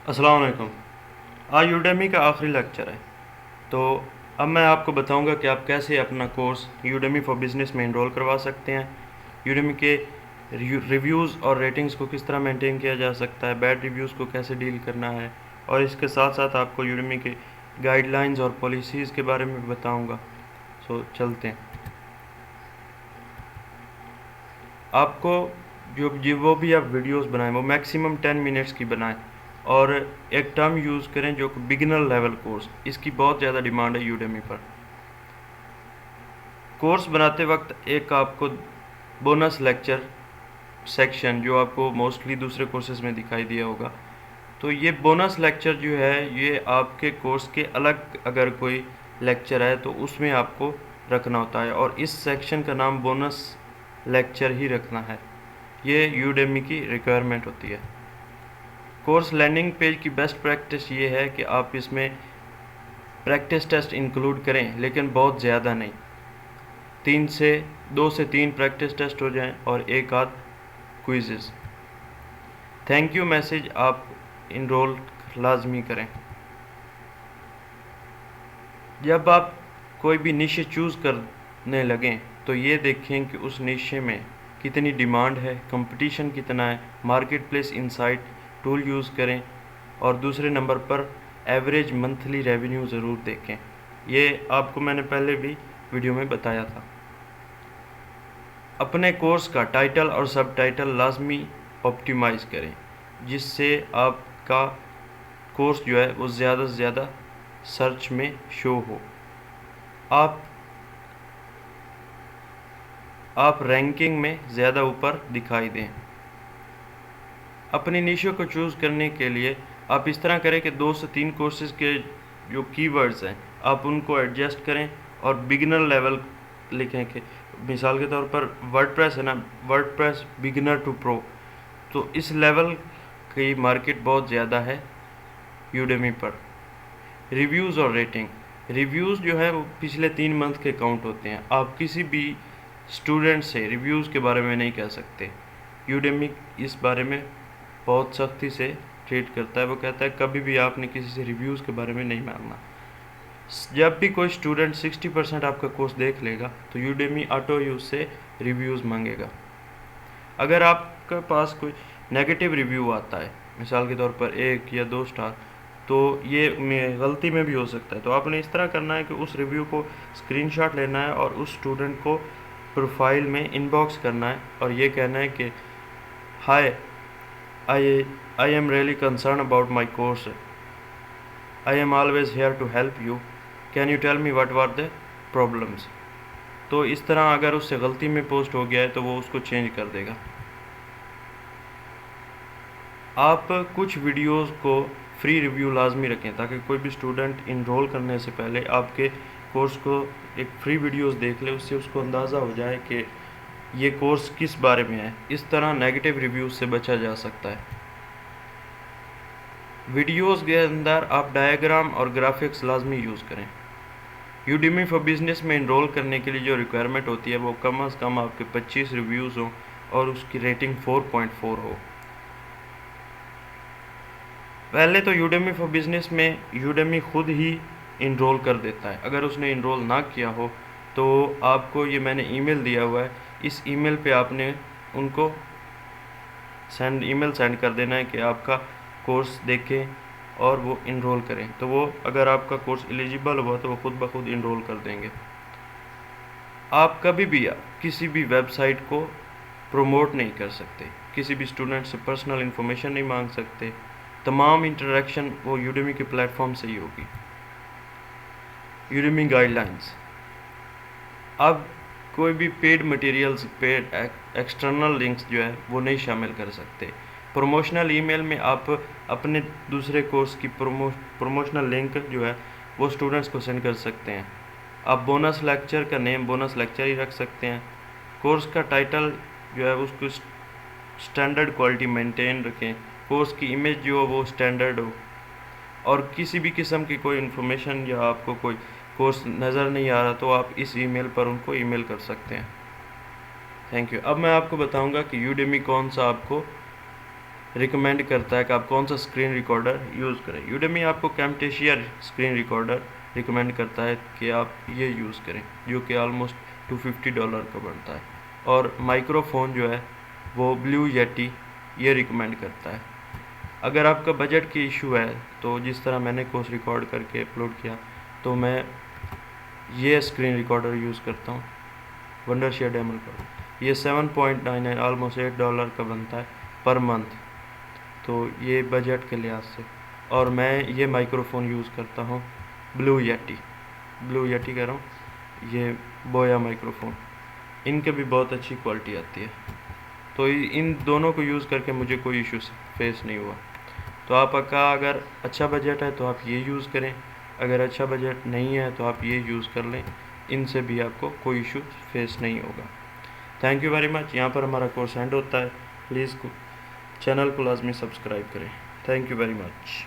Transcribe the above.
अस्सलाम वालेकुम। आज यूडेमी का आखिरी लेक्चर है। तो अब मैं आपको बताऊंगा कि आप कैसे अपना कोर्स यूडेमी फॉर बिज़नेस में इनरोल करवा सकते हैं। यूडेमी के रिव्यूज़ और रेटिंग्स को किस तरह मेंटेन किया जा सकता है, बैड रिव्यूज़ को कैसे डील करना है, और इसके साथ साथ आपको यूडेमी के गाइडलाइंस और पॉलिसीज़ के बारे में भी बताऊँगा। सो चलते हैं। आपको वो भी आप वीडियोस बनाएं वो मैक्सिमम 10 मिनट्स की बनाएं, और एक टर्म यूज़ करें जो कि बिगिनर लेवल कोर्स। इसकी बहुत ज़्यादा डिमांड है यूडेमी पर। कोर्स बनाते वक्त एक आपको बोनस लेक्चर सेक्शन जो आपको मोस्टली दूसरे कोर्सेज में दिखाई दिया होगा, तो ये बोनस लेक्चर जो है ये आपके कोर्स के अलग अगर कोई लेक्चर है तो उसमें आपको रखना होता है, और इस सेक्शन का नाम बोनस लेक्चर ही रखना है। ये यूडेमी की रिक्वायरमेंट होती है। कोर्स लैंडिंग पेज की बेस्ट प्रैक्टिस ये है कि आप इसमें प्रैक्टिस टेस्ट इंक्लूड करें, लेकिन बहुत ज़्यादा नहीं। 2 से 3 प्रैक्टिस टेस्ट हो जाएं और एक आध क्विज़ेस। थैंक यू मैसेज आप इनरोल लाजमी करें। जब आप कोई भी निशे चूज़ करने लगें तो ये देखें कि उस निशे में कितनी डिमांड है, कंपटीशन कितना है, market place insight tool use करें, और दूसरे नंबर पर एवरेज मंथली रेवेन्यू ज़रूर देखें। ये आपको मैंने पहले भी वीडियो में बताया था। अपने कोर्स का टाइटल और सब टाइटल लाजमी ऑप्टिमाइज़ करें, जिससे आपका कोर्स जो है वो ज़्यादा से ज़्यादा सर्च में शो हो। आप रैंकिंग में ज़्यादा ऊपर दिखाई दें। अपनी निशों को चूज़ करने के लिए आप इस तरह करें कि 2 से 3 कोर्सेज़ के जो कीवर्ड्स हैं आप उनको एडजस्ट करें, और बिगिनर लेवल लिखें कि मिसाल के तौर पर वर्डप्रेस है ना, वर्डप्रेस बिगिनर टू प्रो। तो इस लेवल की मार्केट बहुत ज़्यादा है यूडेमी पर। रिव्यूज़ और रेटिंग। रिव्यूज़ जो है वो पिछले 3 मंथ के काउंट होते हैं। आप किसी भी स्टूडेंट से रिव्यूज़ के बारे में नहीं कह सकते। यूडेमी इस बारे में बहुत सख्ती से ट्रीट करता है। वो कहता है कभी भी आपने किसी से रिव्यूज़ के बारे में नहीं मांगना। जब भी कोई स्टूडेंट 60% आपका कोर्स देख लेगा तो यूडेमी ऑटो ही उससे रिव्यूज़ मांगेगा। अगर आपके पास कोई नेगेटिव रिव्यू आता है, मिसाल के तौर पर 1 या 2 स्टार, तो ये गलती में भी हो सकता है। तो आपने इस तरह करना है कि उस रिव्यू को स्क्रीनशॉट लेना है और उस स्टूडेंट को प्रोफाइल में इनबॉक्स करना है, और ये कहना है कि hi, I am really concern about my course, I am always here to help you, can you tell me what were the problems. तो इस तरह अगर उससे गलती में पोस्ट हो गया है तो वो उसको चेंज कर देगा। आप कुछ वीडियोस को फ्री रिव्यू लाजमी रखें, ताकि कोई भी स्टूडेंट इनरोल करने से पहले आपके कोर्स को एक फ्री वीडियोस देख ले, उससे उसको अंदाज़ा हो जाए कि ये कोर्स किस बारे में है। इस तरह नेगेटिव रिव्यूज़ से बचा जा सकता है। वीडियोस के अंदर आप डायग्राम और ग्राफिक्स लाजमी यूज़ करें। यूडेमी फॉर बिज़नेस में इनरोल करने के लिए जो रिक्वायरमेंट होती है वो कम से कम आपके 25 रिव्यूज़ हों और उसकी रेटिंग 4.4 हो। पहले तो यूडेमी फॉर बिज़नेस में यूडेमी खुद ही इनरोल कर देता है। अगर उसने इनरोल ना किया हो तो आपको ये मैंने ईमेल दिया हुआ है, इस ईमेल पे आपने उनको ईमेल सेंड कर देना है कि आपका कोर्स देखें और वो इनरोल करें। तो वो अगर आपका कोर्स एलिजिबल हुआ तो वो खुद ब खुद इनरोल कर देंगे। आप कभी भी किसी भी वेबसाइट को प्रमोट नहीं कर सकते, किसी भी स्टूडेंट से पर्सनल इन्फॉर्मेशन नहीं मांग सकते। तमाम इंटरेक्शन वो यूडेमी के प्लेटफॉर्म से ही होगी। Udemy guidelines. अब कोई भी paid materials, paid external links जो है वो नहीं शामिल कर सकते। प्रमोशनल ईमेल में आप अपने दूसरे कोर्स की प्रमोशनल लिंक जो है वो स्टूडेंट्स को सेंड कर सकते हैं। आप बोनस लेक्चर का नेम बोनस लेक्चर ही रख सकते हैं। कोर्स का टाइटल जो है उसको स्टैंडर्ड क्वालिटी मेंटेन रखें। कोर्स की इमेज जो हो वो स्टैंडर्ड हो, और किसी भी किस्म की कोई इन्फॉर्मेशन या आपको कोई कोर्स नज़र नहीं आ रहा तो आप इस ईमेल पर उनको ईमेल कर सकते हैं। Thank you. अब मैं आपको बताऊंगा कि यूडेमी कौन सा आपको रिकमेंड करता है कि आप कौन सा स्क्रीन रिकॉर्डर यूज़ करें। यूडेमी आपको कैमटेशिया स्क्रीन रिकॉर्डर रिकमेंड करता है कि आप ये यूज़ करें, जो कि ऑलमोस्ट $250 का बनता है। और माइक्रोफोन जो है वो ब्लू येटी ये रिकमेंड करता है। अगर आपका बजट की इशू है तो जिस तरह मैंने कोर्स रिकॉर्ड करके अपलोड किया, तो मैं ये स्क्रीन रिकॉर्डर यूज़ करता हूँ, वंडरशेयर डेमल का। ये 7.99 ऑलमोस्ट $8 का बनता है पर मंथ, तो ये बजट के लिहाज से। और मैं ये माइक्रोफोन यूज़ करता हूँ ब्लू येटी कह रहा हूँ, ये बोया माइक्रोफोन, इनके भी बहुत अच्छी क्वालिटी आती है। तो इन दोनों को यूज़ करके मुझे कोई इशू फेस नहीं हुआ। तो आपका अगर अच्छा बजट है तो आप ये यूज़ करें, अगर अच्छा बजट नहीं है तो आप ये यूज़ कर लें, इनसे भी आपको कोई इशू फेस नहीं होगा। Thank you very much. यहाँ पर हमारा कोर्स एंड होता है। प्लीज़ चैनल को लाजमी सब्सक्राइब करें। Thank you very much.